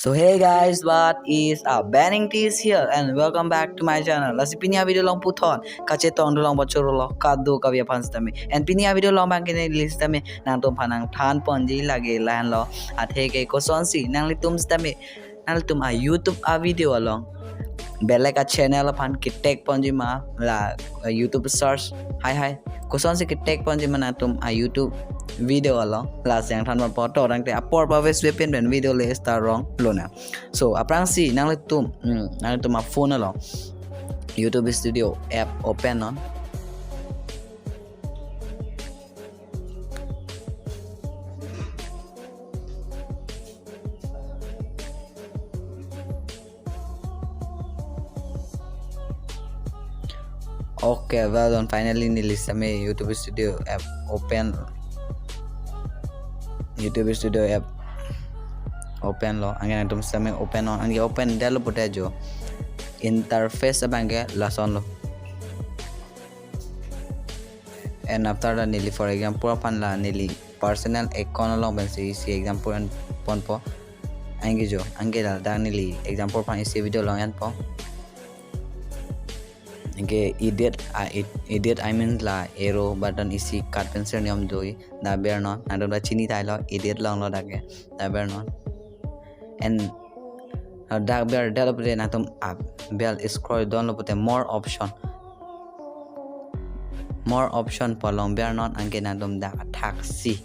So hey guys, what is up? Engti is here and welcome back to my channel. Lasi Pini video long puton, kache tong long bachoro lo, kadu kavya panstami. And Pini video long bangkine listami, nantum panang than ponji lagi lan lo, atheke Koson si nanglitum stami, nanglitum a YouTube a video along. Belek a channel pan kitek ponji ma la YouTube search. Hi. Koson si kitek ponji ma natum a YouTube video along last yang than po to rang te apor pa wes wepen ben video le star wrong lona so aprang si nanglitum a phone along YouTube studio app open on okay well done finally nilis me YouTube studio app open YouTube studio app open lo angin tum same open on angin open dalo putejo interface abange lason lo and after that nearly for example pan la nearly personal account lo ben si example and pon po angin jo angin da nearly example pan isi video lo yan po angin edit I mean la arrow button isi cut pencil niam doi da bear non ado da chini tai lo edit long lo da ke da bear non and dark bear develop de na tum bell scroll down lo pute more option po long bear non angke na tum da taxi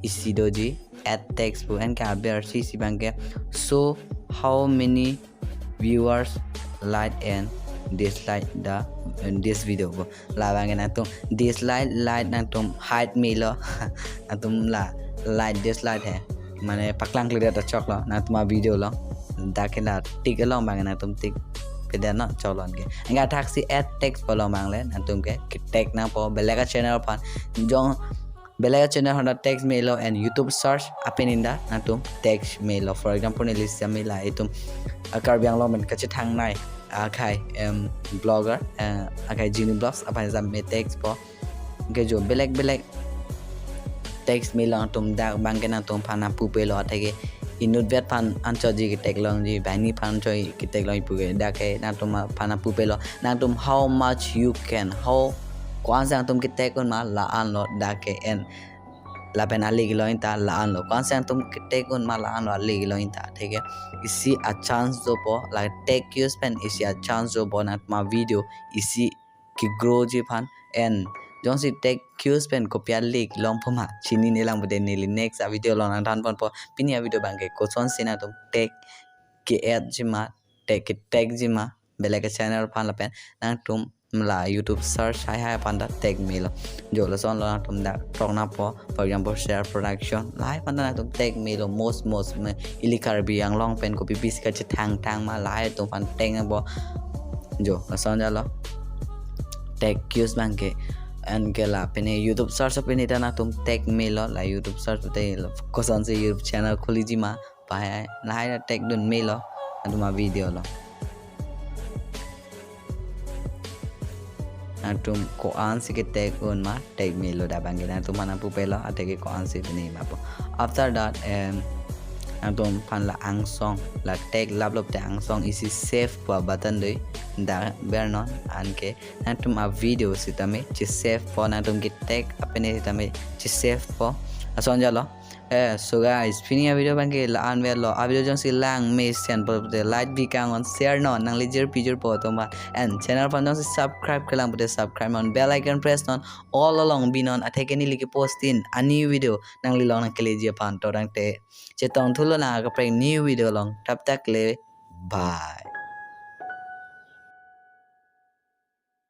isi doji add text po and ka bear si bangke so how many viewers like and dislike this video po la bangke na tum dislike like na tum hide me lo na tum la like dislike hai mane paklang clear ta chok lo na tum video lo dakela tik long bang na tum tik peda na cholon ke anga taxi add text po long bang le na tum ke text na po belega channel pan jong belega channel honda text mail and YouTube search aphan inda na tum text mail for example ni list mi la itum Karbi yang lo men ka thang nai akai blogger akai genie blogs aphan jam me text po ke jo beleg text mail lang tum da bang ke na tum phana pu pe lo thake inut vet pan ancho ji ki tek long ji bani pan choi ki tek long pu ke da ke na tum phana pu pe lo na tum how much you can how kwan sang tum ki tek on ma la an lo da ke en lapen ali ki lo inta la an lo kwan sang tum ki tek on ma la an lo ali ki lo inta ठीक है इसी a chance जो po la take you spend इसी a chance जो po na ma video इसी ki grow ji pan and jongsi take you spend ko pya lik long phoma chini ne lang bude ne next a video long dan pon po pini a video bangke Koson sina tum take ki add ji ma take ki tag ji ma bele ka channel pan la pen nang tum la YouTube search hai pan da tag me lo jo la son lo tum da tong na po for example share production lai pan da tum tag me lo most me ili Karbi yang long pen ko pipis ka thang ma lai tum pan tag na bo jo la son ja lo tag cues bangke and ke la pene YouTube search pe ni ta na tum tag me lo la YouTube search te Koson se YouTube channel kholi ji ma pa hai lai da tag dun me lo tum video lo tum ko ansi ke tag on ma tag me lo da bangke na tum mana pu pe lo atake ko ansi ni ma po after that tum pan la ang song la tag lab lop te ang song isi save po button doi da bear non anke na tum a video sitame chi save po na tum ki tag apene sitame chi save po ason ja lo so guys Pini video bangke la an ve lo a video jong si langme sen po de like bi kang on share non nangli jirpi jirpo to ma and channel pan jong si subscribe kelang bude subscribe on bell icon press on all along bi non atheke ni liki post in a new video nangli long na kele ji pan to rang te che tong thulo na ka pre new video long tap tak le bye